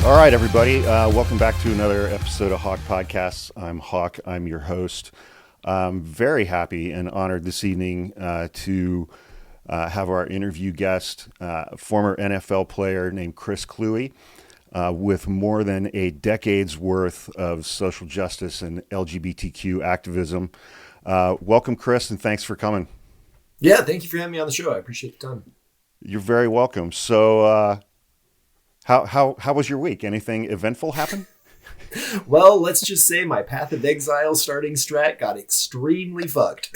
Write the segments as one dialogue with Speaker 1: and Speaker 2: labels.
Speaker 1: All right, everybody. Welcome back to another episode of Hawk Podcasts. I'm Hawk. I'm your host. I'm very happy and honored this evening to have our interview guest, former NFL player named Chris Kluwe, with more than a decade's worth of social justice and LGBTQ activism. Welcome, Chris, and thanks for coming.
Speaker 2: Yeah, thank you for having me on the show. I appreciate the time.
Speaker 1: You're very welcome. So, how was your week? Anything eventful happen?
Speaker 2: Well, let's just say my Path of Exile starting strat got extremely fucked.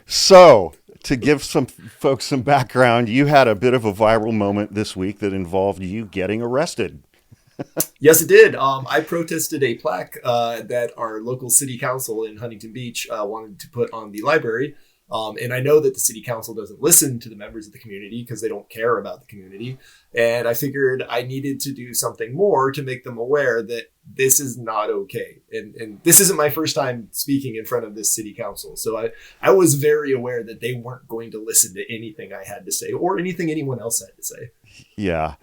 Speaker 1: So, to give some folks some background, you had a bit of a viral moment this week that involved you getting arrested.
Speaker 2: Yes, it did. I protested a plaque that our local city council in Huntington Beach wanted to put on the library. And I know that the city council doesn't listen to the members of the community because they don't care about the community. And I figured I needed to do something more to make them aware that this is not okay. And this isn't my first time speaking in front of this city council. So I was very aware that they weren't going to listen to anything I had to say or anything anyone else had to say.
Speaker 1: Yeah.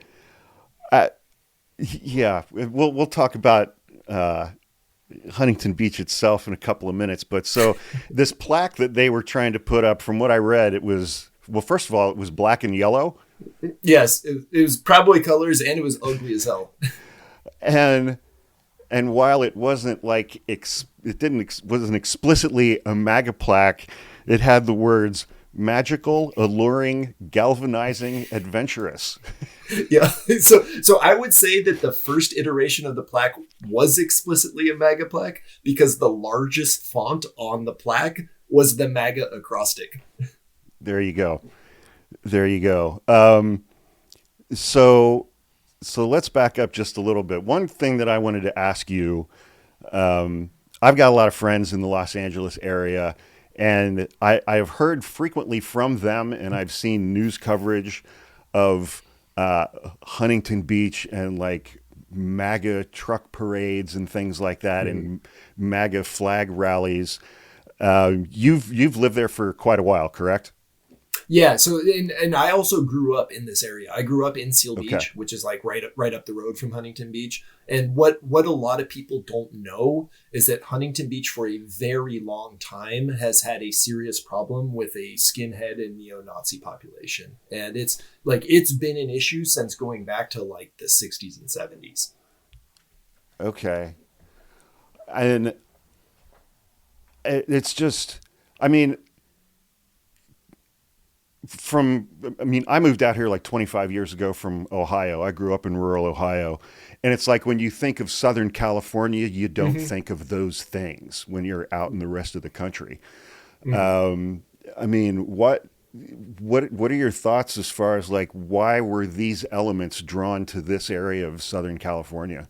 Speaker 1: Yeah. We'll talk about Huntington Beach itself in a couple of minutes. But so this plaque that they were trying to put up, from what I read, it was, well, first of all, it was black and yellow.
Speaker 2: Yes, it was probably colors and it was ugly as hell.
Speaker 1: And while it wasn't like, wasn't explicitly a MAGA plaque, it had the words magical, alluring, galvanizing, adventurous.
Speaker 2: Yeah. So I would say that the first iteration of the plaque was explicitly a MAGA plaque because the largest font on the plaque was the MAGA acrostic.
Speaker 1: There you go. So let's back up just a little bit. One thing that I wanted to ask you, I've got a lot of friends in the Los Angeles area, and I have heard frequently from them, and I've seen news coverage of Huntington Beach and like MAGA truck parades and things like that, and MAGA flag rallies. You've lived there for quite a while, correct?
Speaker 2: Yeah. So, and I also grew up in this area. I grew up in Seal Beach, which is like right up the road from Huntington Beach. And what a lot of people don't know is that Huntington Beach for a very long time has had a serious problem with a skinhead and neo-Nazi population. And it's been an issue since going back to like the 60s and 70s.
Speaker 1: Okay. And it's just, I moved out here like 25 years ago from Ohio. I grew up in rural Ohio. And it's like when you think of Southern California, you don't think of those things when you're out in the rest of the country. What are your thoughts as far as like, why were these elements drawn to this area of Southern California?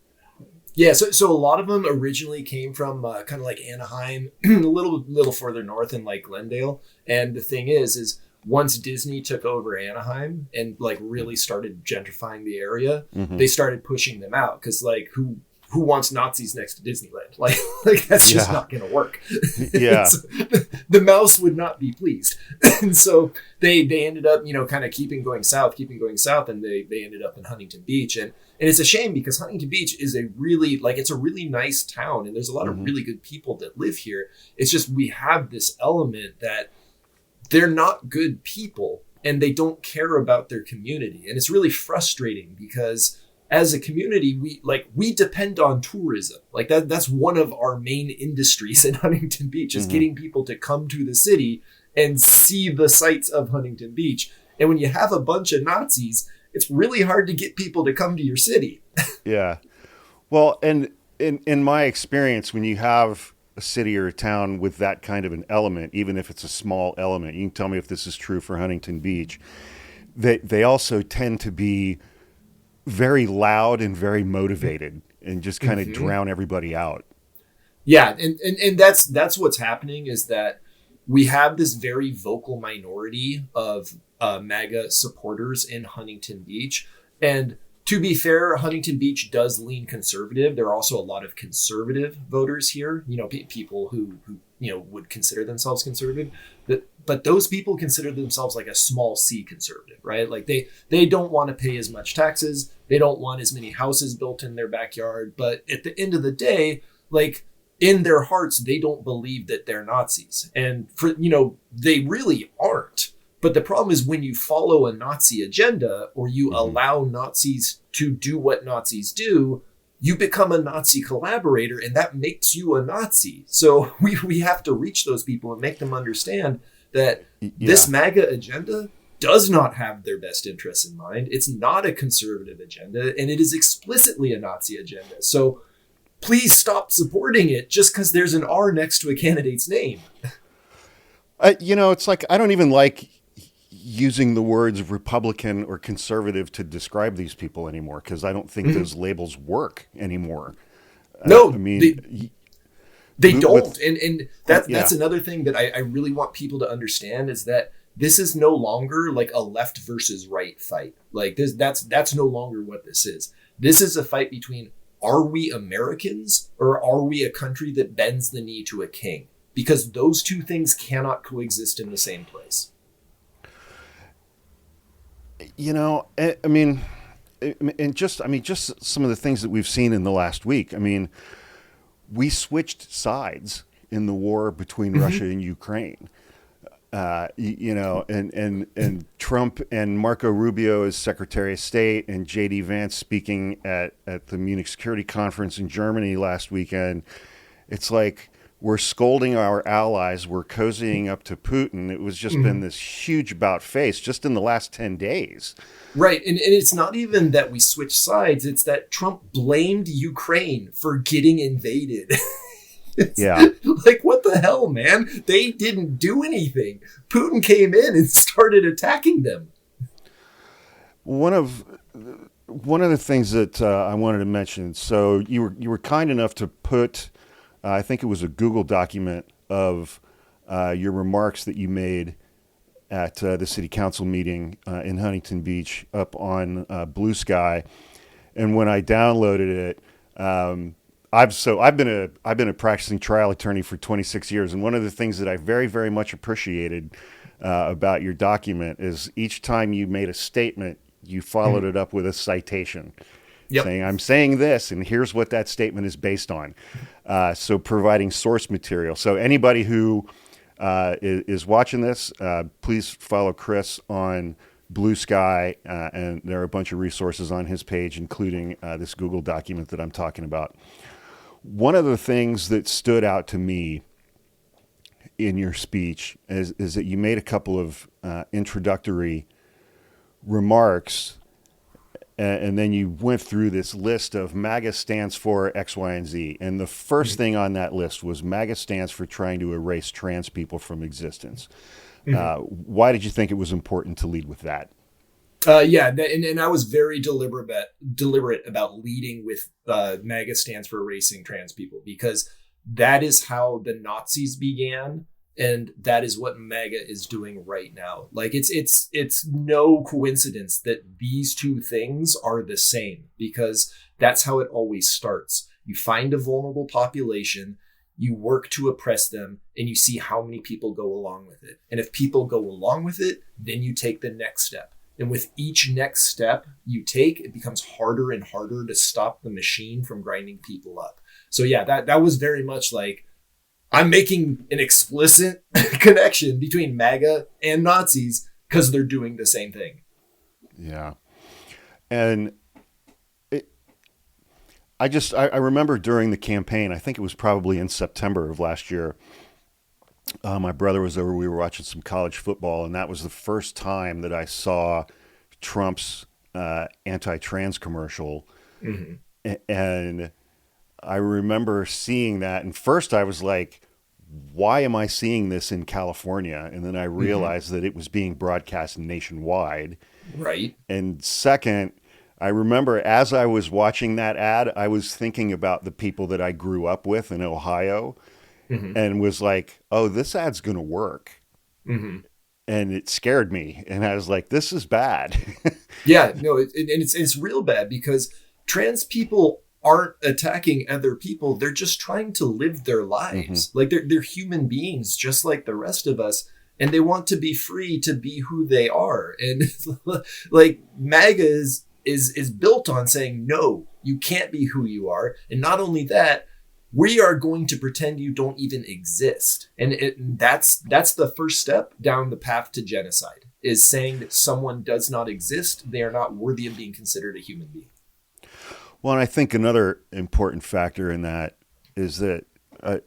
Speaker 2: Yeah, so a lot of them originally came from kind of like Anaheim, a little further north in like Glendale. And the thing is once Disney took over Anaheim and like really started gentrifying the area, they started pushing them out because like who wants Nazis next to Disneyland? Like that's just not going to work.
Speaker 1: Yeah,
Speaker 2: the mouse would not be pleased, and so they ended up kind of keeping going south, and they ended up in Huntington Beach, and it's a shame because Huntington Beach is it's a really nice town, and there's a lot of really good people that live here. It's just we have this element that they're not good people and they don't care about their community. And it's really frustrating because as a community, we depend on tourism. Like that's one of our main industries in Huntington Beach is getting people to come to the city and see the sights of Huntington Beach. And when you have a bunch of Nazis, it's really hard to get people to come to your city.
Speaker 1: Yeah. Well, and in my experience, when you have a city or a town with that kind of an element, even if it's a small element, you can tell me if this is true for Huntington Beach, they also tend to be very loud and very motivated and just kind of drown everybody out.
Speaker 2: Yeah. And that's what's happening is that we have this very vocal minority of MAGA supporters in Huntington Beach. And To be fair, Huntington Beach does lean conservative. There are also a lot of conservative voters here, people who would consider themselves conservative. But those people consider themselves like a small c conservative, right? Like they don't want to pay as much taxes. They don't want as many houses built in their backyard. But at the end of the day, like in their hearts, they don't believe that they're Nazis. And they really aren't. But the problem is when you follow a Nazi agenda or you allow Nazis to do what Nazis do, you become a Nazi collaborator, and that makes you a Nazi. So we have to reach those people and make them understand that this MAGA agenda does not have their best interests in mind. It's not a conservative agenda, and it is explicitly a Nazi agenda. So please stop supporting it just because there's an R next to a candidate's name.
Speaker 1: It's like I don't even like using the words Republican or conservative to describe these people anymore because I don't think those labels work anymore.
Speaker 2: No, they don't. And that's another thing that I really want people to understand is that this is no longer like a left versus right fight. Like that's no longer what this is. This is a fight between, are we Americans or are we a country that bends the knee to a king? Because those two things cannot coexist in the same place.
Speaker 1: Just some of the things that we've seen in the last week. I mean, we switched sides in the war between Russia and Ukraine. And Trump and Marco Rubio as Secretary of State and J.D. Vance speaking at the Munich Security Conference in Germany last weekend. It's like we're scolding our allies. We're cozying up to Putin. It was just been this huge about face just in the last 10 days.
Speaker 2: Right. And it's not even that we switched sides. It's that Trump blamed Ukraine for getting invaded. Like, what the hell, man? They didn't do anything. Putin came in and started attacking them.
Speaker 1: One of the things that I wanted to mention. So you were kind enough to put, I think it was a Google document of your remarks that you made at the city council meeting in Huntington Beach up on Blue Sky, and when I downloaded it. I've been a practicing trial attorney for 26 years, and one of the things that I very, very much appreciated about your document is each time you made a statement, you followed it up with a citation, saying, "I'm saying this, and here's what that statement is based on." So providing source material. So anybody who is watching this, please follow Chris on Blue Sky, and there are a bunch of resources on his page, including this Google document that I'm talking about. One of the things that stood out to me in your speech is that you made a couple of introductory remarks, and then you went through this list of MAGA stands for X, Y, and Z. And the first thing on that list was MAGA stands for trying to erase trans people from existence. Why did you think it was important to lead with that?
Speaker 2: And I was very deliberate about leading with MAGA stands for erasing trans people, because that is how the Nazis began, and that is what MAGA is doing right now. Like it's no coincidence that these two things are the same, because that's how it always starts. You find a vulnerable population, you work to oppress them, and you see how many people go along with it. And if people go along with it, then you take the next step. And with each next step you take, it becomes harder and harder to stop the machine from grinding people up. So yeah, that was very much like, I'm making an explicit connection between MAGA and Nazis because they're doing the same thing.
Speaker 1: Yeah. And I remember during the campaign, I think it was probably in September of last year, my brother was over, we were watching some college football, and that was the first time that I saw Trump's anti-trans commercial. And I remember seeing that, and first I was like, why am I seeing this in California? And then I realized that it was being broadcast nationwide.
Speaker 2: Right.
Speaker 1: And second, I remember as I was watching that ad, I was thinking about the people that I grew up with in Ohio, and was like, oh, this ad's going to work. And it scared me. And I was like, this is bad.
Speaker 2: Yeah, no, and it's real bad because trans people aren't attacking other people. They're just trying to live their lives. Like they're human beings, just like the rest of us. And they want to be free to be who they are. And like MAGA is built on saying, no, you can't be who you are. And not only that, we are going to pretend you don't even exist. And that's the first step down the path to genocide, is saying that someone does not exist. They are not worthy of being considered a human being.
Speaker 1: Well, and I think another important factor in that is that I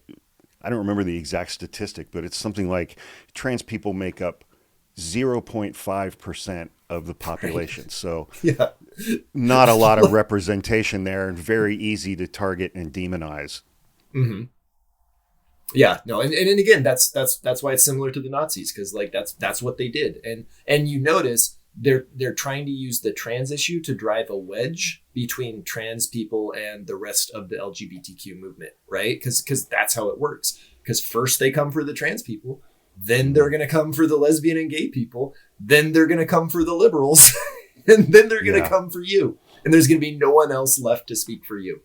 Speaker 1: don't remember the exact statistic, but it's something like trans people make up 0.5% of the population. Right. So yeah. Not a lot of representation there, and very easy to target and demonize.
Speaker 2: Mm-hmm. Yeah, no, and again, that's why it's similar to the Nazis, because like that's what they did, and you notice they're trying to use the trans issue to drive a wedge between trans people and the rest of the LGBTQ movement, right? Because that's how it works. Because first they come for the trans people, then they're going to come for the lesbian and gay people, then they're going to come for the liberals, and then they're going to come for you, and there's going to be no one else left to speak for you.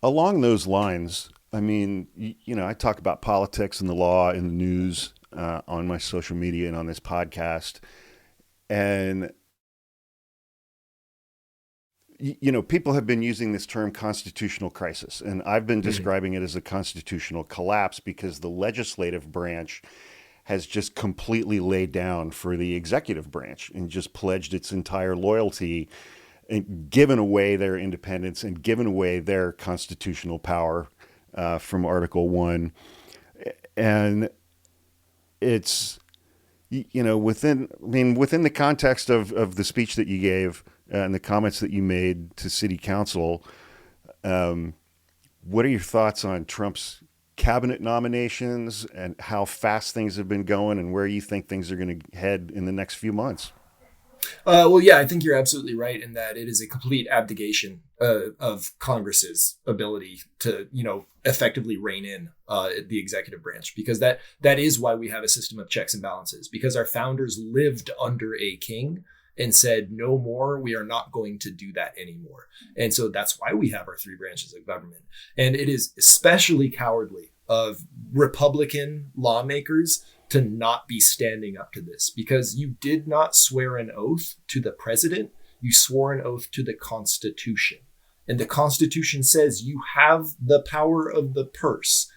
Speaker 1: Along those lines, I mean, you know, I talk about politics and the law and the news on my social media and on this podcast. And, you know, people have been using this term constitutional crisis, and I've been describing it as a constitutional collapse because the legislative branch has just completely laid down for the executive branch and just pledged its entire loyalty and given away their independence and given away their constitutional power from Article 1. And it's, you know, within the context of the speech that you gave and the comments that you made to city council, what are your thoughts on Trump's cabinet nominations and how fast things have been going and where you think things are going to head in the next few months?
Speaker 2: Well, yeah, I think you're absolutely right in that it is a complete abdication of Congress's ability to, you know, effectively rein in the executive branch, because that is why we have a system of checks and balances, because our founders lived under a king and said, no more, we are not going to do that anymore. And so that's why we have our three branches of government. And it is especially cowardly of Republican lawmakers to not be standing up to this, because you did not swear an oath to the president. You swore an oath to the Constitution. And the Constitution says you have the power of the purse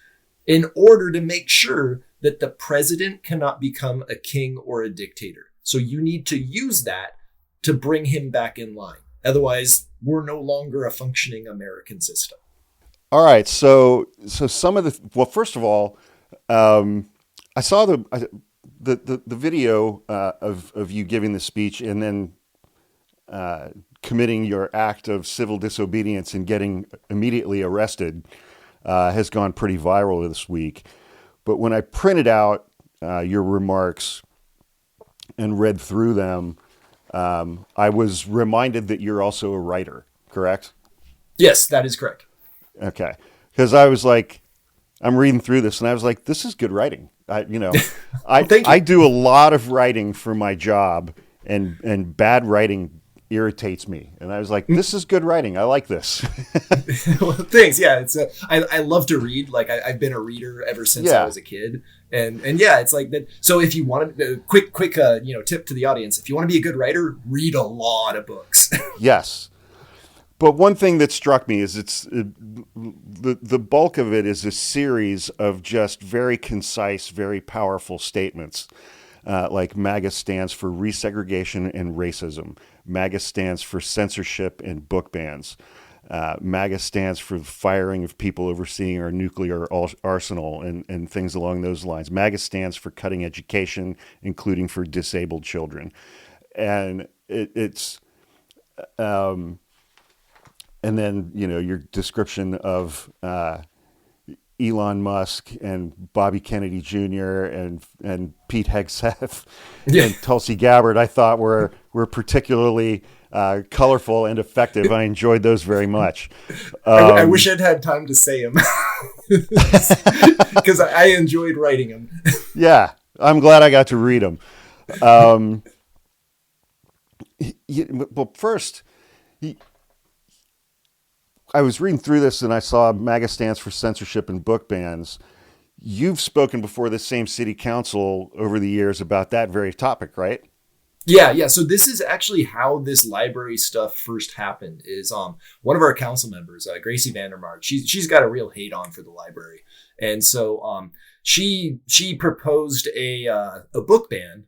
Speaker 2: in order to make sure that the president cannot become a king or a dictator. So you need to use that to bring him back in line. Otherwise, we're no longer a functioning American system.
Speaker 1: All right. So some of well, first of all, I saw the video of you giving the speech and then committing your act of civil disobedience and getting immediately arrested has gone pretty viral this week. But when I printed out your remarks and read through them, I was reminded that you're also a writer, correct?
Speaker 2: Yes, that is correct.
Speaker 1: Okay. Because I was like, I'm reading through this and I was like, this is good writing. I do a lot of writing for my job, and bad writing irritates me. And I was like, this is good writing. I like this.
Speaker 2: Well, thanks. Yeah, it's I love to read. Like I've been a reader ever since I was a kid. And yeah, it's like that. So if you want a quick tip to the audience, if you want to be a good writer, read a lot of books.
Speaker 1: Yes. But one thing that struck me is the bulk of it is a series of just very concise, very powerful statements. Like MAGA stands for resegregation and racism. MAGA stands for censorship and book bans. MAGA stands for the firing of people overseeing our nuclear arsenal and things along those lines. MAGA stands for cutting education, including for disabled children. And it's... and then, you know, your description of Elon Musk and Bobby Kennedy Jr. and Pete Hegseth and Tulsi Gabbard, I thought were particularly colorful and effective. I enjoyed those very much.
Speaker 2: I wish I'd had time to say them because I enjoyed writing them.
Speaker 1: Yeah, I'm glad I got to read them. Well, first, I was reading through this and I saw MAGA stands for censorship and book bans. You've spoken before the same city council over the years about that very topic, right?
Speaker 2: Yeah. So this is actually how this library stuff first happened. Is one of our council members, Gracie Vandermark. She's got a real hate on for the library, and so she proposed a book ban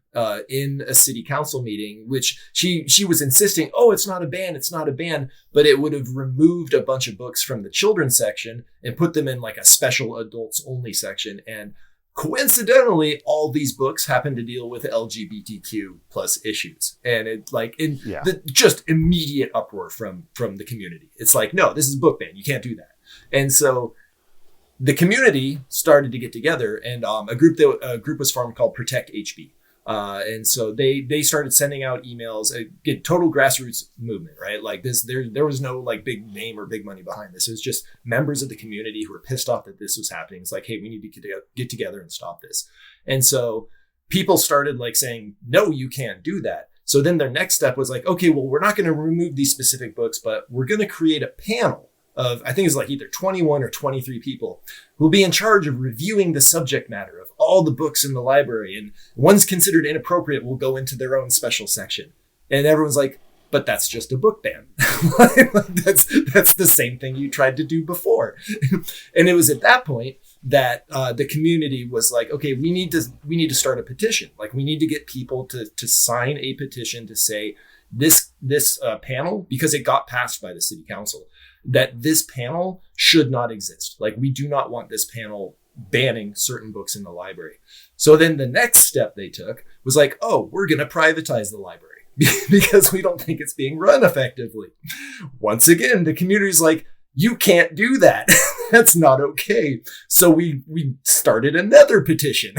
Speaker 2: in a city council meeting, which she was insisting, oh, it's not a ban, but it would have removed a bunch of books from the children's section and put them in like a special adults only section. And coincidentally, all these books happen to deal with LGBTQ plus issues, and it like the just immediate uproar from the community. It's like, no, this is book ban. You can't do that. And so the community started to get together, and a group was formed called Protect HB. And so they started sending out emails, total grassroots movement, right? Like this, there was no like big name or big money behind this. It was just members of the community who were pissed off that this was happening. It's like, hey, we need to get together and stop this. And so people started like saying, no, you can't do that. So then their next step was like, okay, well, we're not going to remove these specific books, but we're going to create a panel of, I think it's like either 21 or 23 people who will be in charge of reviewing the subject matter of all the books in the library. And ones considered inappropriate will go into their own special section. And everyone's like, but that's just a book ban. That's the same thing you tried to do before. And it was at that point that the community was like, okay, we need to start a petition. Like we need to get people to sign a petition to say this panel, because it got passed by the city council, that this panel should not exist. Like we do not want this panel banning certain books in the library. So then the next step they took was like, oh, we're going to privatize the library because we don't think it's being run effectively. Once again, the community's like, you can't do that. That's not okay. So we started another petition.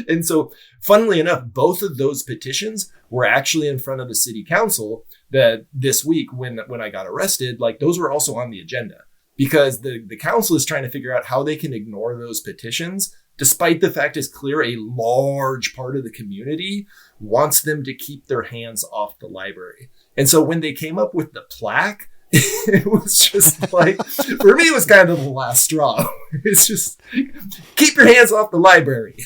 Speaker 2: And so funnily enough, both of those petitions were actually in front of the city council that this week when I got arrested. Like those were also on the agenda, because the council is trying to figure out how they can ignore those petitions, despite the fact it's clear a large part of the community wants them to keep their hands off the library. And so when they came up with the plaque, it was just like, for me, it was kind of the last straw. It's just, keep your hands off the library.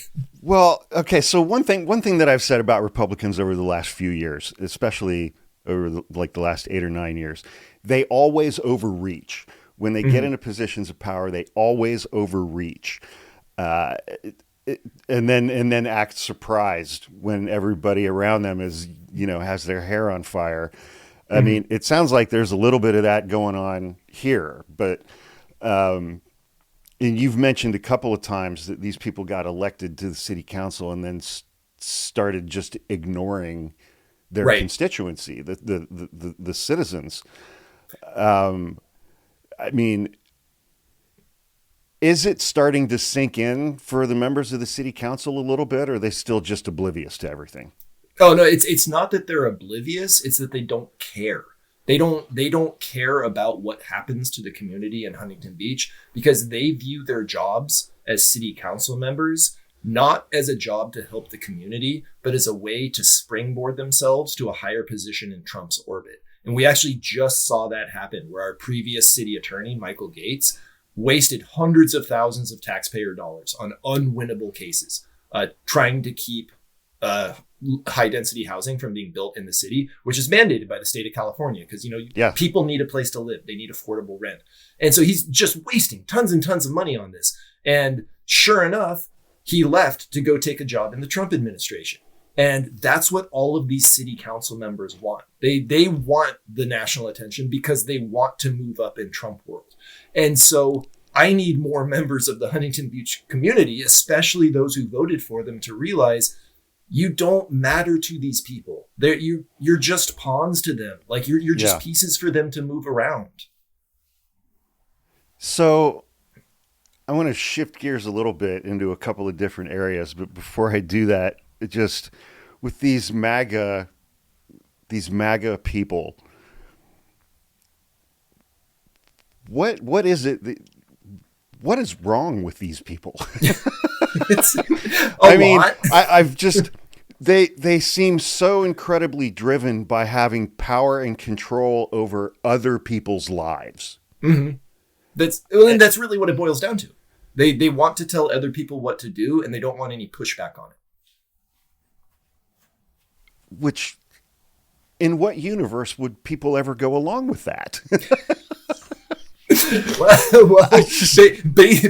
Speaker 1: Well, okay. So one thing that I've said about Republicans over the last few years, especially over the last 8 or 9 years, they always overreach. When they get into positions of power, they always overreach, and then act surprised when everybody around them has their hair on fire. I mean, it sounds like there's a little bit of that going on here, but and you've mentioned a couple of times that these people got elected to the city council and then started just ignoring their constituency, the citizens. I mean, is it starting to sink in for the members of the city council a little bit, or are they still just oblivious to everything?
Speaker 2: Oh, no, it's not that they're oblivious. It's that they don't care. They don't care about what happens to the community in Huntington Beach, because they view their jobs as city council members not as a job to help the community, but as a way to springboard themselves to a higher position in Trump's orbit. And we actually just saw that happen, where our previous city attorney, Michael Gates, wasted hundreds of thousands of taxpayer dollars on unwinnable cases, trying to keep high density housing from being built in the city, which is mandated by the state of California, because people need a place to live, they need affordable rent. And so he's just wasting tons and tons of money on this. And sure enough, he left to go take a job in the Trump administration. And that's what all of these city council members want. They want the national attention because they want to move up in Trump world. And so I need more members of the Huntington Beach community, especially those who voted for them, to realize you don't matter to these people. You're just pawns to them. Like you're just pieces for them to move around.
Speaker 1: So I want to shift gears a little bit into a couple of different areas, but before I do that, it just with these MAGA people, what is it? What is wrong with these people?
Speaker 2: It's
Speaker 1: I mean, I've just they seem so incredibly driven by having power and control over other people's lives.
Speaker 2: Mm-hmm. That's really what it boils down to. They want to tell other people what to do, and they don't want any pushback on it.
Speaker 1: Which, in what universe would people ever go along with that?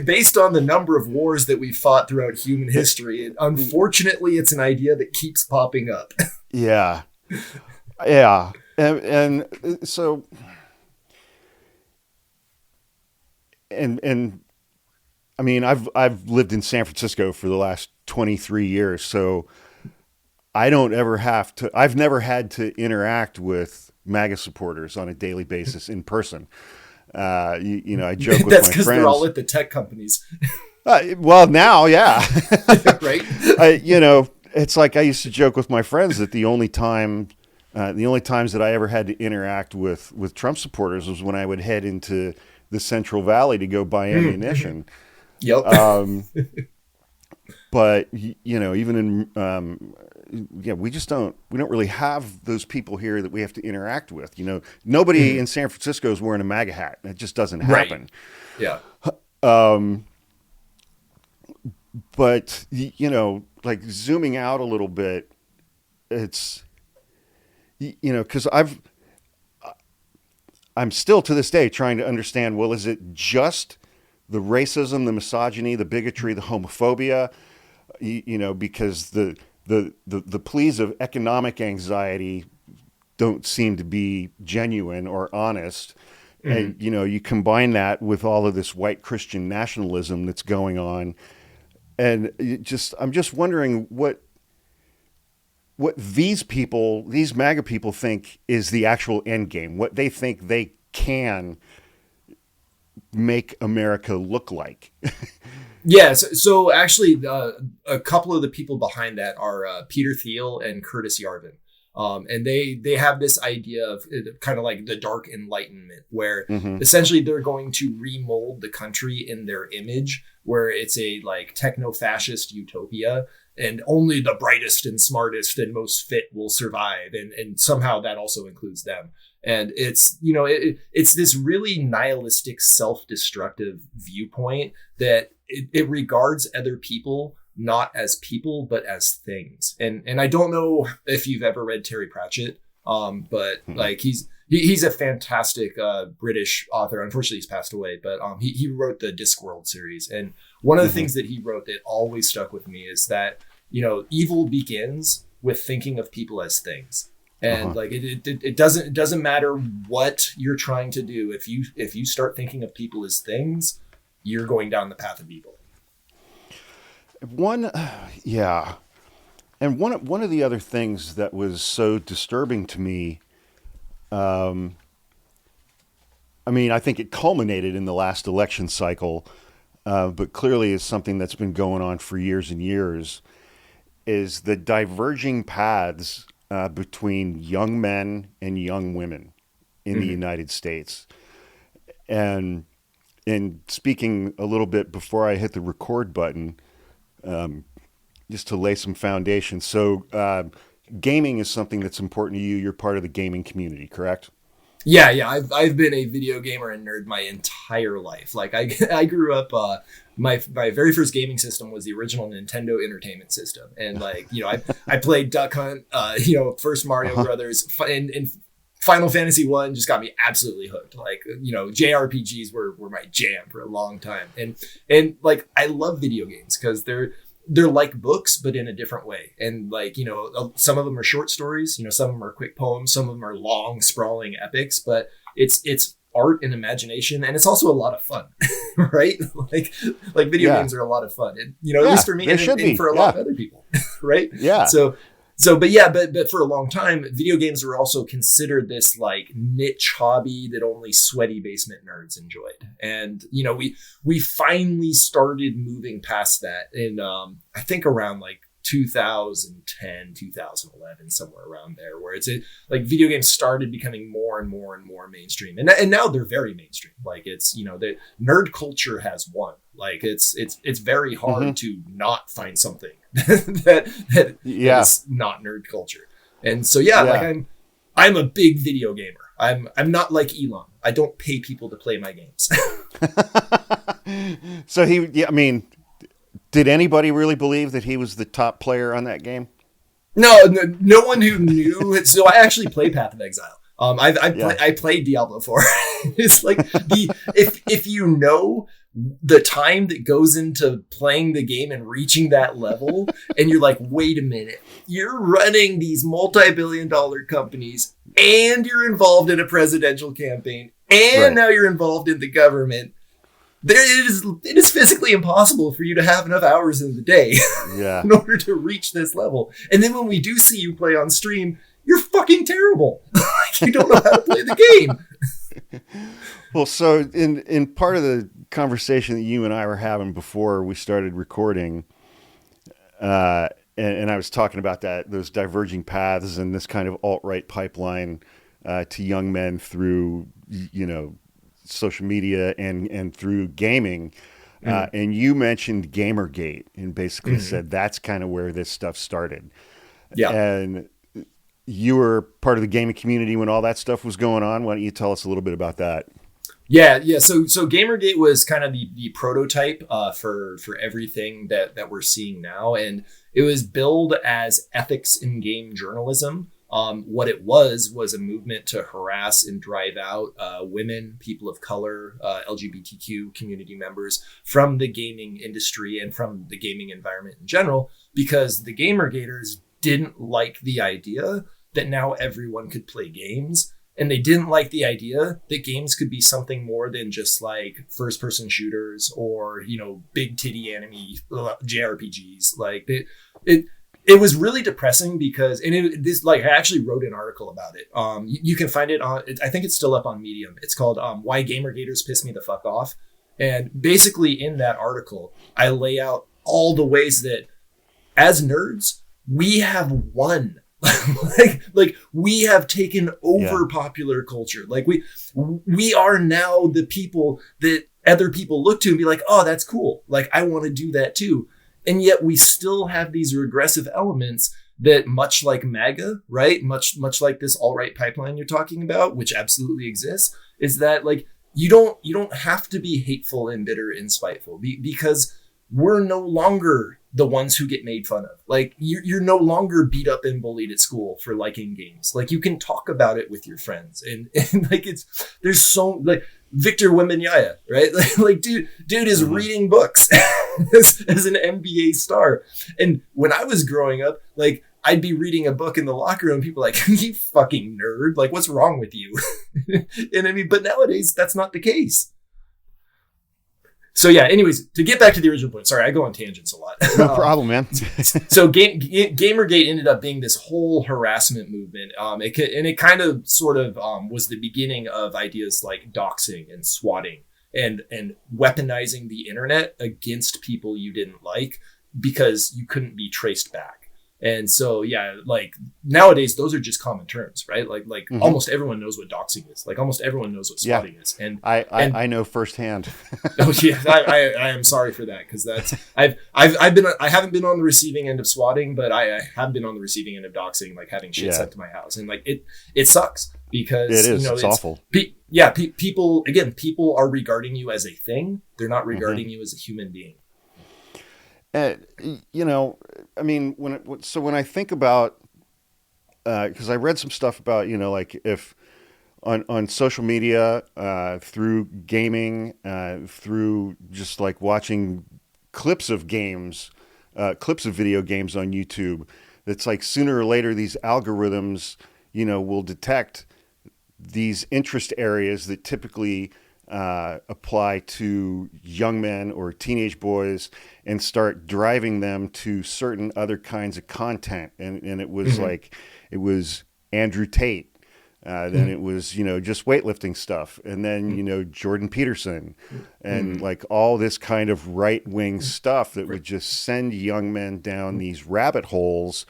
Speaker 2: Based on the number of wars that we've fought throughout human history, unfortunately, it's an idea that keeps popping up.
Speaker 1: Yeah. And so, and I mean, I've lived in San Francisco for the last 23 years, so I've never had to interact with MAGA supporters on a daily basis in person. I joke with my friends. That's
Speaker 2: because they're all at the tech companies.
Speaker 1: Well, now, yeah.
Speaker 2: Right.
Speaker 1: It's like I used to joke with my friends that the only times that I ever had to interact with Trump supporters was when I would head into the Central Valley to go buy ammunition.
Speaker 2: Yep.
Speaker 1: But even in we don't really have those people here that we have to interact with. Nobody in San Francisco is wearing a MAGA hat. It just doesn't happen.
Speaker 2: Right.
Speaker 1: Yeah. But like zooming out a little bit, it's because I'm still to this day trying to understand. Well, is it just the racism, the misogyny, the bigotry, the homophobia? Because the pleas of economic anxiety don't seem to be genuine or honest. Mm-hmm. And, you combine that with all of this white Christian nationalism that's going on. And I'm just wondering what these MAGA people think is the actual end game, what they think they can make America look like.
Speaker 2: Yeah, so actually, a couple of the people behind that are Peter Thiel and Curtis Yarvin. And they have this idea of kind of like the dark enlightenment, where essentially they're going to remold the country in their image, where it's a like techno-fascist utopia, and only the brightest and smartest and most fit will survive, and somehow that also includes them. And it's it's this really nihilistic, self-destructive viewpoint that it regards other people not as people, but as things. And I don't know if you've ever read Terry Pratchett, but like he's a fantastic British author. Unfortunately, he's passed away, but he wrote the Discworld series. And one of the things that he wrote that always stuck with me is that, evil begins with thinking of people as things. And like it doesn't matter what you're trying to do. If you start thinking of people as things, you're going down the path of evil.
Speaker 1: And one of the other things that was so disturbing to me, I think it culminated in the last election cycle, but clearly is something that's been going on for years and years, is the diverging paths between young men and young women in the United States. And speaking a little bit before I hit the record button, just to lay some foundation. So gaming is something that's important to you. You're part of the gaming community, correct?
Speaker 2: Yeah. I've been a video gamer and nerd my entire life. Like I grew up, my very first gaming system was the original Nintendo Entertainment System. And I played Duck Hunt, first Mario Brothers, and Final Fantasy 1 just got me absolutely hooked. Like, JRPGs were my jam for a long time. And like, I love video games because they're like books, but in a different way. And like, some of them are short stories, some of them are quick poems, some of them are long, sprawling epics, but it's art and imagination. And it's also a lot of fun, right? Like video games are a lot of fun. And, at least for me and for a lot of other people, right?
Speaker 1: Yeah.
Speaker 2: But for a long time, video games were also considered this like niche hobby that only sweaty basement nerds enjoyed. And, we finally started moving past that in, I think around like 2010, 2011, somewhere around there, where like video games started becoming more and more and more mainstream, and now they're very mainstream. Like it's, the nerd culture has won. Like it's very hard to not find something that is not nerd culture. And so like I'm a big video gamer. I'm not like Elon. I don't pay people to play my games.
Speaker 1: So did anybody really believe that he was the top player on that game?
Speaker 2: No one who knew. So I actually play Path of Exile. I played Diablo 4. It's like if you know the time that goes into playing the game and reaching that level, and you're like, wait a minute, you're running these multi-billion-dollar companies, and you're involved in a presidential campaign, and now you're involved in the government. It is physically impossible for you to have enough hours in the day in order to reach this level. And then when we do see you play on stream, you're fucking terrible. You don't know how to play the game.
Speaker 1: Well, so in part of the conversation that you and I were having before we started recording, and I was talking about those diverging paths and this kind of alt-right pipeline to young men through, social media and through gaming. And you mentioned Gamergate and basically said that's kind of where this stuff started. Yeah. And you were part of the gaming community when all that stuff was going on. Why don't you tell us a little bit about that?
Speaker 2: Yeah. So Gamergate was kind of the prototype for everything that we're seeing now. And it was billed as ethics in game journalism. What it was a movement to harass and drive out women, people of color, LGBTQ community members from the gaming industry and from the gaming environment in general, because the Gamergaters didn't like the idea that now everyone could play games. And they didn't like the idea that games could be something more than just like first person shooters or, big titty anime JRPGs. Like it was really depressing because, and I actually wrote an article about it. You can find it on, I think it's still up on Medium. It's called Why Gamergaters Piss Me the Fuck Off. And basically in that article, I lay out all the ways that as nerds, we have won. like we have taken over popular culture. Like we are now the people that other people look to and be like, oh, that's cool. Like I want to do that too. And yet we still have these regressive elements that, much like MAGA, right? Much like this alt-right pipeline you're talking about, which absolutely exists, is that like you don't have to be hateful and bitter and spiteful because we're no longer the ones who get made fun of. Like you're no longer beat up and bullied at school for liking games. Like you can talk about it with your friends, and like there's so like Victor Wembanyama, right? Like dude is reading books as an NBA star. And when I was growing up, like I'd be reading a book in the locker room, people like, you fucking nerd, like what's wrong with you? And but nowadays that's not the case. So yeah, anyways, to get back to the original point, sorry, I go on tangents a lot.
Speaker 1: No problem, man.
Speaker 2: So Gamergate ended up being this whole harassment movement. It kind of sort of was the beginning of ideas like doxing and swatting and weaponizing the internet against people you didn't like because you couldn't be traced back. And so, yeah, like nowadays, those are just common terms, right? Like almost everyone knows what doxing is. Like almost everyone knows what swatting is. And
Speaker 1: I know firsthand.
Speaker 2: Oh yeah, I am sorry for that because I haven't been on the receiving end of swatting, but I have been on the receiving end of doxing, like having shit sent to my house, and like it sucks because
Speaker 1: it is. It's awful.
Speaker 2: People are regarding you as a thing. They're not regarding you as a human being.
Speaker 1: I mean, when I think about, because I read some stuff about, like if on social media, through gaming, through just like watching clips of games, clips of video games on YouTube, that's like sooner or later these algorithms, will detect these interest areas that typically apply to young men or teenage boys and start driving them to certain other kinds of content. And it was like, it was Andrew Tate, Then it was, just weightlifting stuff. And then, Jordan Peterson and like all this kind of right-wing stuff that would just send young men down these rabbit holes.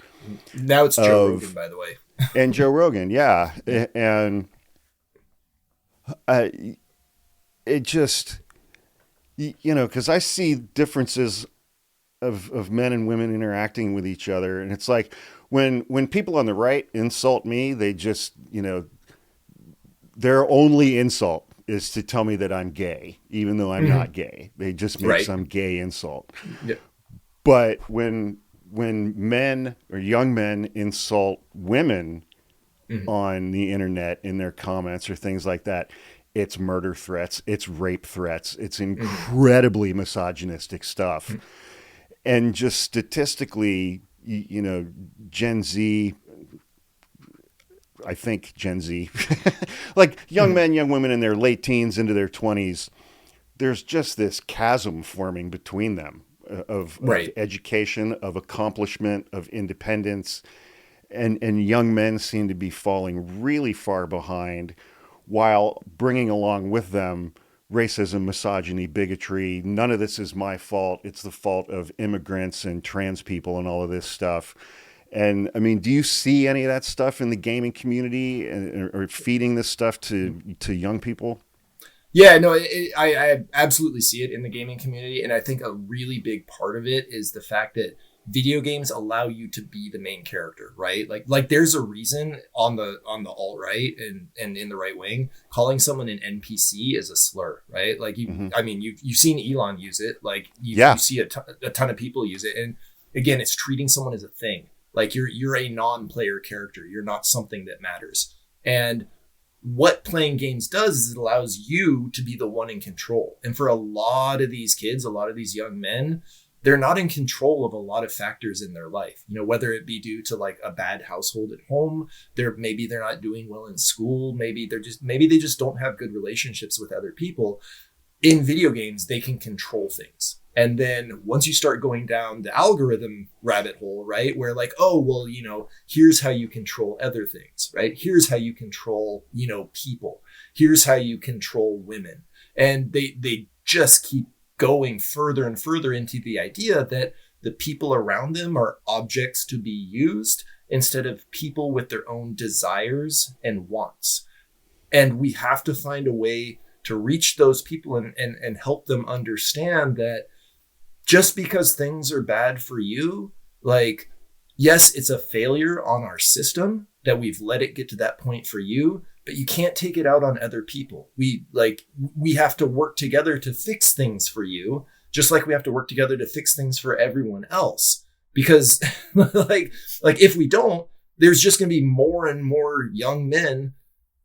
Speaker 2: Now it's Joe Rogan, by the way.
Speaker 1: And Joe Rogan, yeah. And it just, because I see differences of men and women interacting with each other. And it's like when people on the right insult me, they just, their only insult is to tell me that I'm gay, even though I'm not gay. They just make some gay insult.
Speaker 2: Yeah.
Speaker 1: But when men or young men insult women on the internet in their comments or things like that, it's murder threats, it's rape threats, it's incredibly misogynistic stuff. And just statistically, Gen Z, I think Gen Z, like young men, young women in their late teens into their 20s, there's just this chasm forming between them of education, of accomplishment, of independence. And young men seem to be falling really far behind, while bringing along with them racism, misogyny, bigotry. None of this is my fault. It's the fault of immigrants and trans people and all of this stuff. And I mean, do you see any of that stuff in the gaming community or feeding this stuff to young people?
Speaker 2: Yeah, no, I absolutely see it in the gaming community. And I think a really big part of it is the fact that video games allow you to be the main character, right? Like there's a reason on the alt-right and in the right wing, calling someone an NPC is a slur, right? Like I mean, you've seen Elon use it. Like you see a ton of people use it. And again, it's treating someone as a thing. Like you're a non-player character. You're not something that matters. And what playing games does is it allows you to be the one in control. And for a lot of these kids, a lot of these young men, they're not in control of a lot of factors in their life, whether it be due to like a bad household at home, maybe they're not doing well in school. Maybe they just don't have good relationships with other people. In video games, they can control things. And then once you start going down the algorithm rabbit hole, right, where like, oh, well, here's how you control other things, right? Here's how you control, people. Here's how you control women. And they just keep going further and further into the idea that the people around them are objects to be used instead of people with their own desires and wants. And we have to find a way to reach those people and help them understand that just because things are bad for you, like, yes, it's a failure on our system that we've let it get to that point for you, but you can't take it out on other people. We have to work together to fix things for you, just like we have to work together to fix things for everyone else. Because like if we don't, there's just going to be more and more young men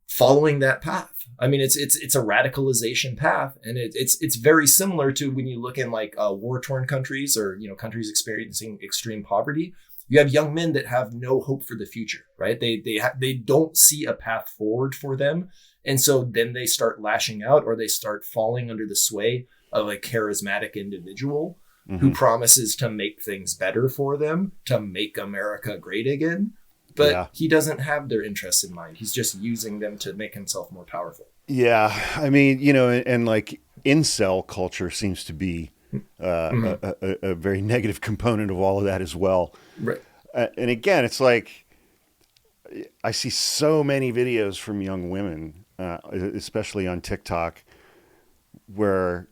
Speaker 2: following that path. I mean, it's a radicalization path, and it's very similar to when you look in like war-torn countries or countries experiencing extreme poverty. You have young men that have no hope for the future, right? They don't see a path forward for them. And so then they start lashing out, or they start falling under the sway of a charismatic individual who promises to make things better for them, to make America great again. But he doesn't have their interests in mind. He's just using them to make himself more powerful. Yeah.
Speaker 1: I mean, and like incel culture seems to be a very negative component of all of that as well.
Speaker 2: Right.
Speaker 1: And again, it's like I see so many videos from young women, especially on TikTok, where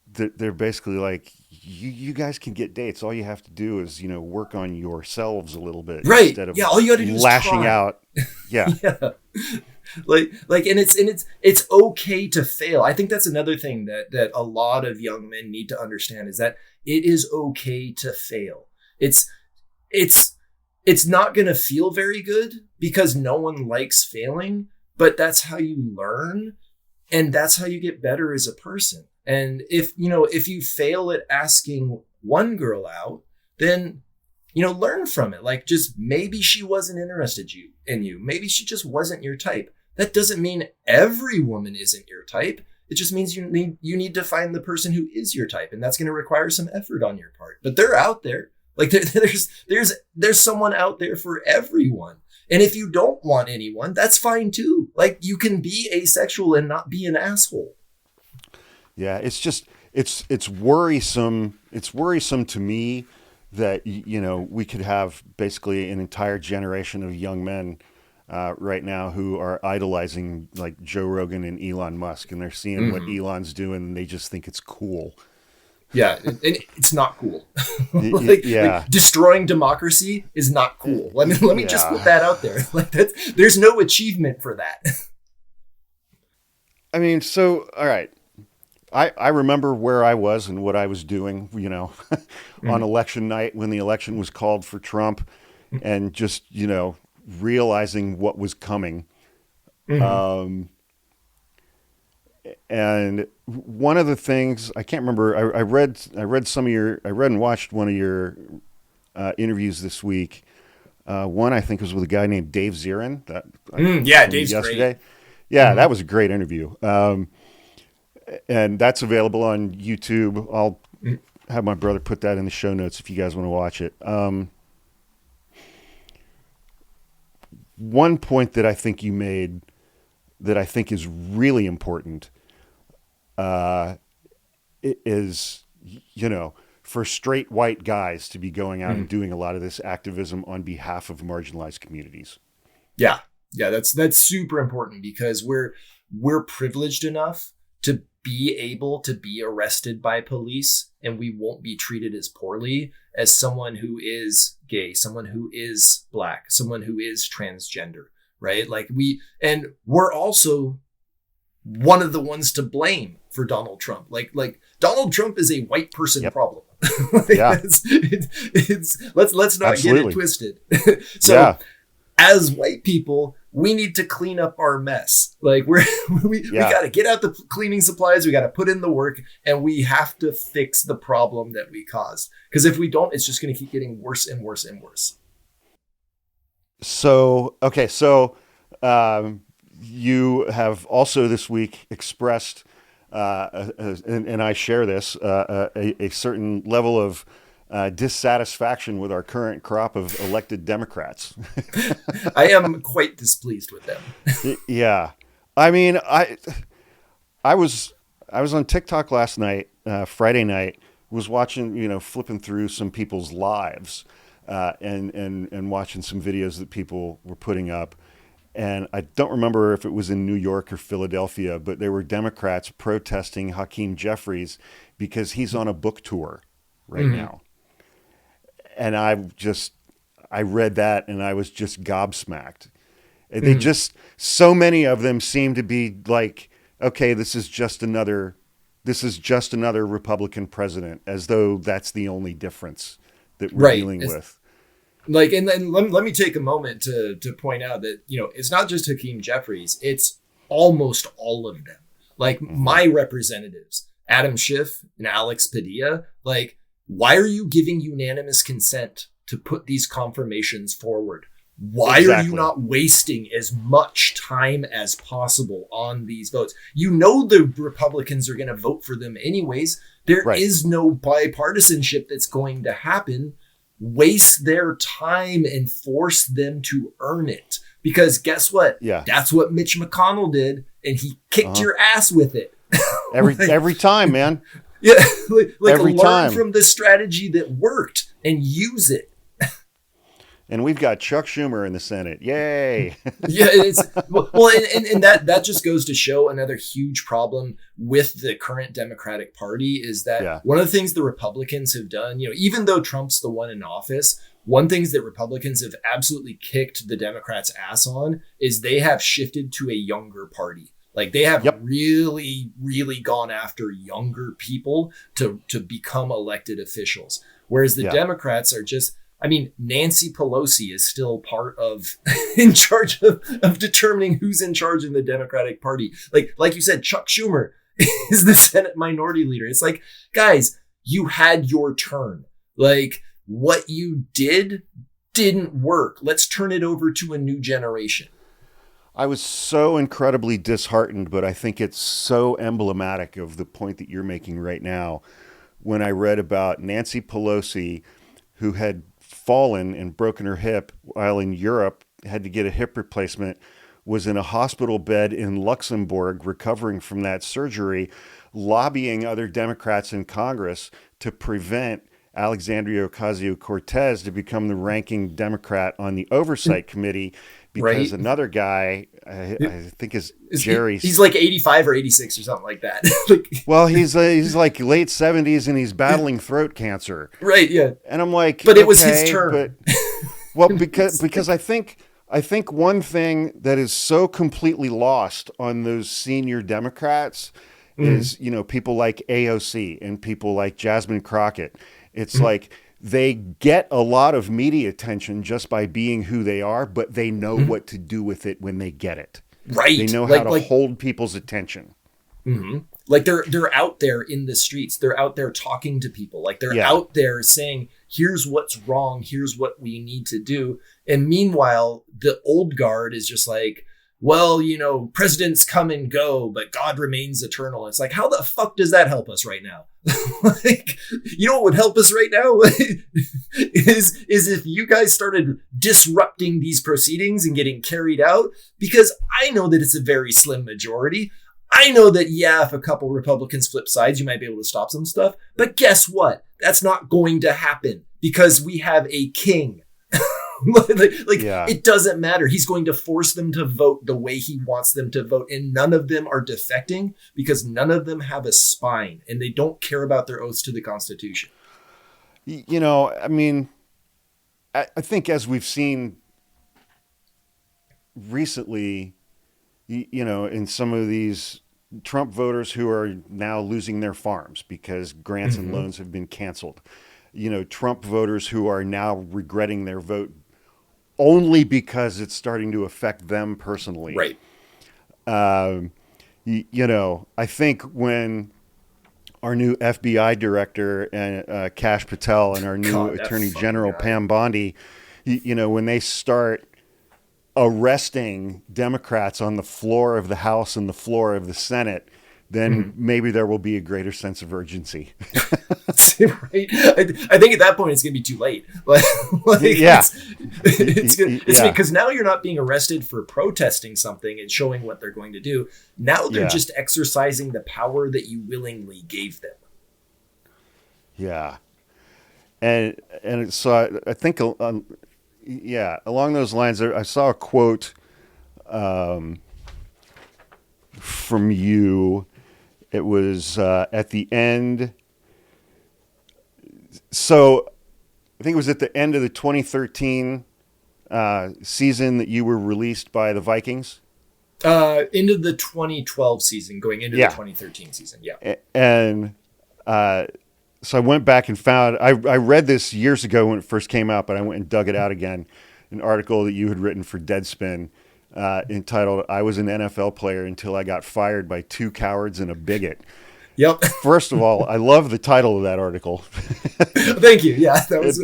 Speaker 1: they're basically like, you guys can get dates. All you have to do is, work on yourselves a little bit,
Speaker 2: right?
Speaker 1: Instead of
Speaker 2: all you got to do is
Speaker 1: lashing
Speaker 2: try.
Speaker 1: out. Yeah.
Speaker 2: Yeah. Like, and it's okay to fail. I think that's another thing that a lot of young men need to understand, is that it is okay to fail. It's not going to feel very good because no one likes failing, but that's how you learn, and that's how you get better as a person. And if you fail at asking one girl out, then learn from it. Like, just maybe she wasn't interested in you. Maybe she just wasn't your type. That doesn't mean every woman isn't your type. It just means you need to find the person who is your type, and that's going to require some effort on your part. But they're out there. Like there's someone out there for everyone. And if you don't want anyone, that's fine too. Like, you can be asexual and not be an asshole.
Speaker 1: Yeah, it's just it's worrisome. It's worrisome to me that we could have basically an entire generation of young men right now who are idolizing like Joe Rogan and Elon Musk, and they're seeing what Elon's doing, and they just think it's cool.
Speaker 2: Yeah, and it's not cool. Like, destroying democracy is not cool. Let me just put that out there. Like, there's no achievement for that.
Speaker 1: I mean, so all right. I remember where I was and what I was doing, on election night when the election was called for Trump, and just, realizing what was coming. And one of the things, I can't remember, I read and watched one of your interviews this week. One I think was with a guy named Dave Zirin.
Speaker 2: Dave's
Speaker 1: yesterday.
Speaker 2: great.
Speaker 1: Yeah, that was a great interview. And that's available on YouTube. I'll have my brother put that in the show notes if you guys want to watch it. One point that I think you made that I think is really important is, for straight white guys to be going out and doing a lot of this activism on behalf of marginalized communities.
Speaker 2: Yeah, that's super important, because we're privileged enough to be able to be arrested by police, and we won't be treated as poorly as someone who is gay, someone who is black, someone who is transgender, right? Like, we're also one of the ones to blame for Donald Trump. Like Donald Trump is a white person problem. Let's not
Speaker 1: Absolutely.
Speaker 2: get it twisted. So as white people, we need to clean up our mess. Like, we got to get out the cleaning supplies. We got to put in the work, and we have to fix the problem that we caused. Because if we don't, it's just going to keep getting worse and worse and worse.
Speaker 1: So, okay. So, you have also this week expressed, and I share this, a certain level of dissatisfaction with our current crop of elected Democrats.
Speaker 2: I am quite displeased with them.
Speaker 1: Yeah. I mean, I was on TikTok last night, Friday night, was watching, flipping through some people's lives, and watching some videos that people were putting up. And I don't remember if it was in New York or Philadelphia, but there were Democrats protesting Hakeem Jeffries because he's on a book tour right now. And I read that and I was just gobsmacked. They so many of them seem to be like, okay, this is just another Republican president, as though that's the only difference that we're dealing with.
Speaker 2: Like, and then let me take a moment to point out that, it's not just Hakeem Jeffries, it's almost all of them. Like, my representatives, Adam Schiff and Alex Padilla, like, why are you giving unanimous consent to put these confirmations forward? Why are you not wasting as much time as possible on these votes? The Republicans are going to vote for them anyways. There is no bipartisanship that's going to happen. Waste their time and force them to earn it. Because guess what?
Speaker 1: Yeah.
Speaker 2: That's what Mitch McConnell did, and he kicked your ass with it.
Speaker 1: Every time, man.
Speaker 2: Yeah,
Speaker 1: every
Speaker 2: learn
Speaker 1: time
Speaker 2: from the strategy that worked and use it.
Speaker 1: And we've got Chuck Schumer in the Senate. Yay.
Speaker 2: Yeah, and that just goes to show another huge problem with the current Democratic Party is that one of the things the Republicans have done, even though Trump's the one in office, one things that Republicans have absolutely kicked the Democrats' ass on is they have shifted to a younger party. Like, they have really, really gone after younger people to become elected officials. Whereas the Democrats are just, Nancy Pelosi is still part of in charge of determining who's in charge in the Democratic Party. Like you said, Chuck Schumer is the Senate minority leader. It's like, guys, you had your turn. Like, what you didn't work. Let's turn it over to a new generation.
Speaker 1: I was so incredibly disheartened, but I think it's so emblematic of the point that you're making right now when I read about Nancy Pelosi, who had fallen and broken her hip while in Europe had to get a hip replacement was in a hospital bed in Luxembourg recovering from that surgery, lobbying other Democrats in Congress to prevent Alexandria Ocasio-Cortez to become the ranking Democrat on the Oversight Committee, because another guy, I think is Jerry.
Speaker 2: He's like 85 or 86 or something like that.
Speaker 1: Well, he's like late 70s and he's battling throat cancer.
Speaker 2: Right. Yeah.
Speaker 1: And I'm like,
Speaker 2: but it was his turn.
Speaker 1: Well, because I think one thing that is so completely lost on those senior Democrats is, people like AOC and people like Jasmine Crockett. It's like they get a lot of media attention just by being who they are, but they know what to do with it when they get it.
Speaker 2: Right.
Speaker 1: They know how to hold people's attention.
Speaker 2: Mm-hmm. Like they're out there in the streets. They're out there talking to people. Like they're out there saying, here's what's wrong. Here's what we need to do. And meanwhile, the old guard is just like, well, presidents come and go, but God remains eternal. It's like, how the fuck does that help us right now? Like, what would help us right now is if you guys started disrupting these proceedings and getting carried out, because I know that it's a very slim majority. I know that, if a couple Republicans flip sides, you might be able to stop some stuff. But guess what? That's not going to happen because we have a king. It doesn't matter. He's going to force them to vote the way he wants them to vote. And none of them are defecting because none of them have a spine and they don't care about their oaths to the Constitution.
Speaker 1: I think as we've seen recently, in some of these Trump voters who are now losing their farms because grants and loans have been canceled, Trump voters who are now regretting their vote only because it's starting to affect them personally.
Speaker 2: Right.
Speaker 1: I think when our new FBI director and Kash Patel and our new Attorney General Pam Bondi, when they start arresting Democrats on the floor of the House and the floor of the Senate, then maybe there will be a greater sense of urgency.
Speaker 2: Right. I think at that point it's going to be too late. It's because now you're not being arrested for protesting something and showing what they're going to do. Now they're just exercising the power that you willingly gave them.
Speaker 1: Yeah. And so I think, along those lines, I saw a quote from you. It was at the end. So I think it was at the end of the 2013 season that you were released by the Vikings.
Speaker 2: Into the 2012 season, going into the 2013 season. Yeah.
Speaker 1: And so I went back and found, I read this years ago when it first came out, but I went and dug it out again. An article that you had written for Deadspin entitled, "I was an NFL player until I got fired by two cowards and a bigot."
Speaker 2: Yep.
Speaker 1: First of all, I love the title of that article.
Speaker 2: Thank you. Yeah, that was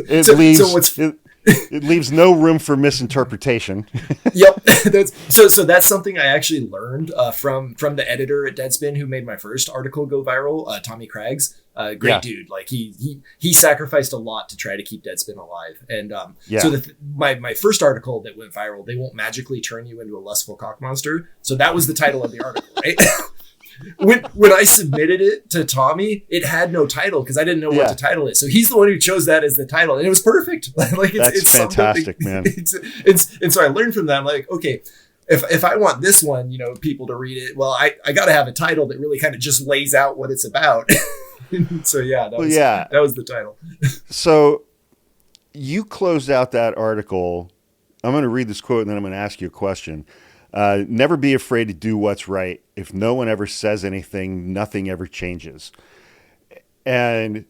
Speaker 1: it leaves no room for misinterpretation.
Speaker 2: Yep. That's something I actually learned from the editor at Deadspin who made my first article go viral, Tommy Craggs. Great dude. Like he sacrificed a lot to try to keep Deadspin alive. And so my first article that went viral, "They won't magically turn you into a lustful cock monster." So that was the title of the article, right? When I submitted it to Tommy, it had no title because I didn't know what to title it. So he's the one who chose that as the title, and it was perfect. It's
Speaker 1: fantastic, man.
Speaker 2: And so I learned from that. I'm like, okay, if I want this one, people to read it, well, I got to have a title that really kind of just lays out what it's about. So that was the title.
Speaker 1: So you closed out that article. I'm going to read this quote and then I'm going to ask you a question. "Never be afraid to do what's right. If no one ever says anything, nothing ever changes." And,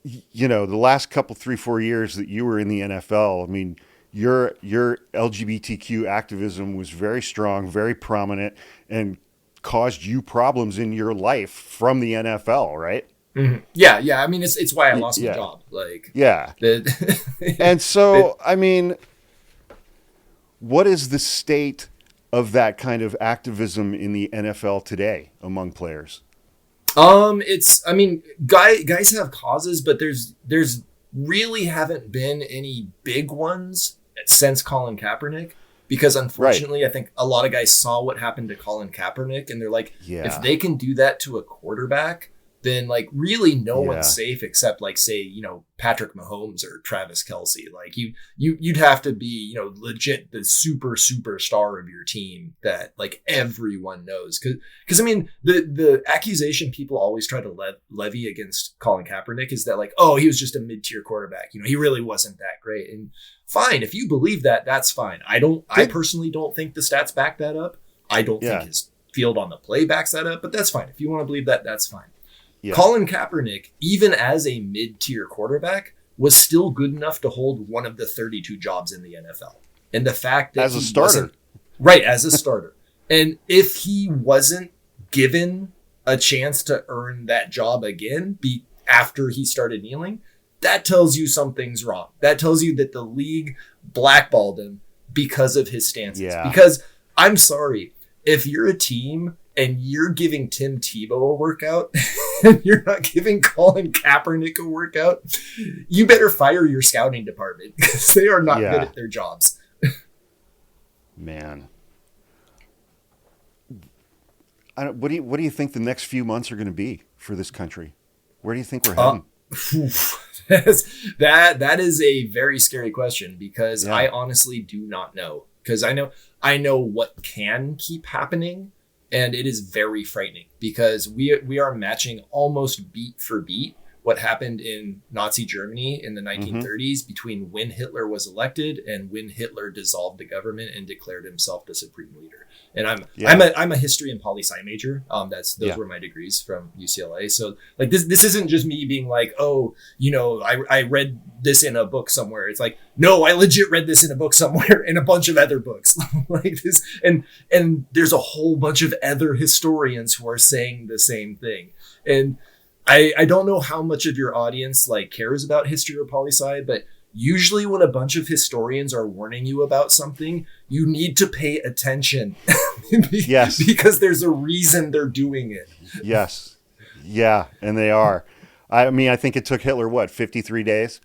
Speaker 1: the last couple, 3-4 years that you were in the NFL, I mean, your LGBTQ activism was very strong, very prominent, and caused you problems in your life from the NFL, right?
Speaker 2: Mm-hmm. Yeah. I mean, it's why I lost my job.
Speaker 1: And so, I mean, what is the state of that kind of activism in the NFL today among players?
Speaker 2: Guys have causes, but there's really haven't been any big ones since Colin Kaepernick. Because unfortunately, I think a lot of guys saw what happened to Colin Kaepernick, and they're like, if they can do that to a quarterback, then like really no one's safe except like, say, you know, Patrick Mahomes or Travis Kelce. Like you'd have to be, you know, legit the superstar of your team that like everyone knows. Cause I mean, the accusation people always try to levy against Colin Kaepernick is that like, oh, he was just a mid-tier quarterback. You know, he really wasn't that great. And fine, if you believe that, that's fine. I personally don't think the stats back that up. I don't think his field on the play backs that up, but that's fine. If you want to believe that, that's fine. Yeah. Colin Kaepernick, even as a mid-tier quarterback, was still good enough to hold one of the 32 jobs in the NFL. And the fact that
Speaker 1: as a starter,
Speaker 2: right, as a starter. And if he wasn't given a chance to earn that job again after he started kneeling, that tells you something's wrong. That tells you that the league blackballed him because of his stances. Yeah. Because I'm sorry, if you're a team and you're giving Tim Tebow a workout and you're not giving Colin Kaepernick a workout, you better fire your scouting department because they are not good at their jobs.
Speaker 1: Man. What do you think the next few months are going to be for this country? Where do you think we're heading?
Speaker 2: That is a very scary question because I honestly do not know. Because I know what can keep happening. And it is very frightening because we are matching almost beat for beat what happened in Nazi Germany in the 1930s between when Hitler was elected and when Hitler dissolved the government and declared himself the supreme leader. And I'm a history and poli-sci major. Those were my degrees from UCLA. So like this isn't just me being like, oh, you know, I read this in a book somewhere. It's like, no, I legit read this in a book somewhere in a bunch of other books like this. And there's a whole bunch of other historians who are saying the same thing. And I don't know how much of your audience like cares about history or poli-sci, but usually when a bunch of historians are warning you about something, you need to pay attention.
Speaker 1: Yes.
Speaker 2: Because there's a reason they're doing it.
Speaker 1: Yes. Yeah, and they are. I mean, I think it took Hitler, 53 days?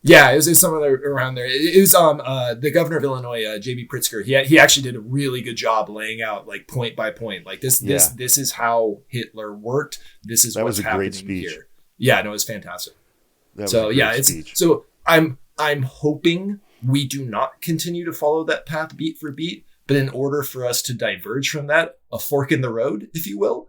Speaker 2: Yeah, it was somewhere around there. It was the governor of Illinois, J.B. Pritzker. He actually did a really good job laying out like point by point. Like this is how Hitler worked. This is what's happening here. Yeah, no, it was fantastic. So I'm hoping we do not continue to follow that path beat for beat. But in order for us to diverge from that, a fork in the road, if you will,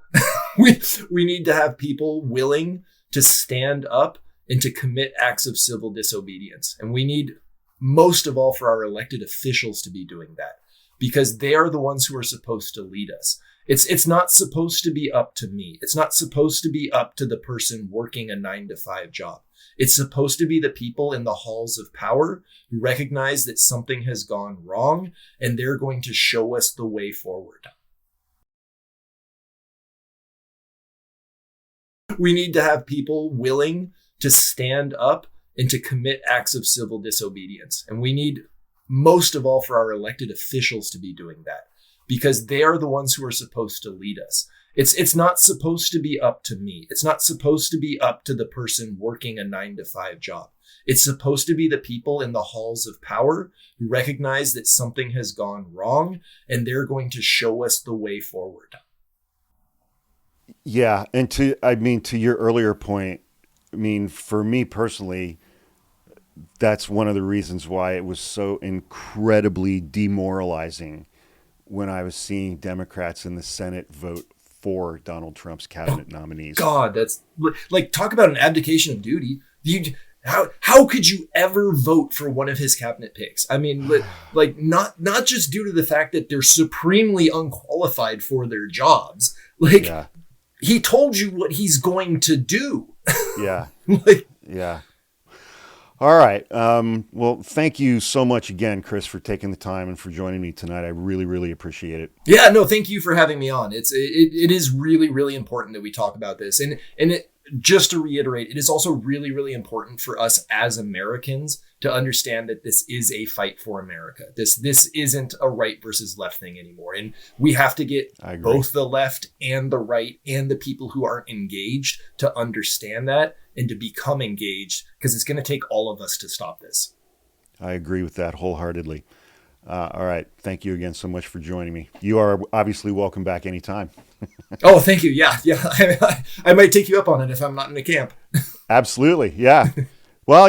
Speaker 2: we need to have people willing to stand up and to commit acts of civil disobedience. And we need, most of all, for our elected officials to be doing that because they are the ones who are supposed to lead us. It's not supposed to be up to me. It's not supposed to be up to the person working a 9-to-5 job. It's supposed to be the people in the halls of power who recognize that something has gone wrong and they're going to show us the way forward. We need to have people willing to stand up and to commit acts of civil disobedience. And we need, most of all, for our elected officials to be doing that because they are the ones who are supposed to lead us. It's not supposed to be up to me. It's not supposed to be up to the person working a 9-to-5 job. It's supposed to be the people in the halls of power who recognize that something has gone wrong and they're going to show us the way forward.
Speaker 1: Yeah. And to your earlier point, I mean, for me personally, that's one of the reasons why it was so incredibly demoralizing when I was seeing Democrats in the Senate vote for Donald Trump's cabinet nominees.
Speaker 2: God, that's like, talk about an abdication of duty. How could you ever vote for one of his cabinet picks? I mean, like not just due to the fact that they're supremely unqualified for their jobs. Like he told you what he's going to do.
Speaker 1: Yeah. Yeah. All right. Well, thank you so much again, Chris, for taking the time and for joining me tonight. I really, really appreciate it.
Speaker 2: Yeah, no, thank you for having me on. It is really, really important that we talk about this. And just to reiterate, it is also really, really important for us as Americans to understand that this is a fight for America. This isn't a right versus left thing anymore. And we have to get both the left and the right and the people who aren't engaged to understand that and to become engaged because it's going to take all of us to stop this.
Speaker 1: I agree with that wholeheartedly. All right. Thank you again so much for joining me. You are obviously welcome back anytime.
Speaker 2: Oh, thank you. Yeah. I might take you up on it if I'm not in a camp.
Speaker 1: Absolutely. Yeah. Well,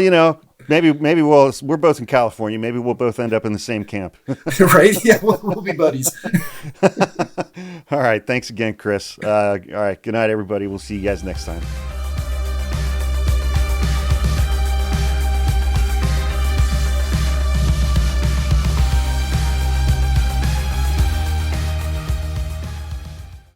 Speaker 1: maybe we're both in California. Maybe we'll both end up in the same camp.
Speaker 2: Right? Yeah, we'll be buddies.
Speaker 1: All right. Thanks again, Chris. All right. Good night, everybody. We'll see you guys next time.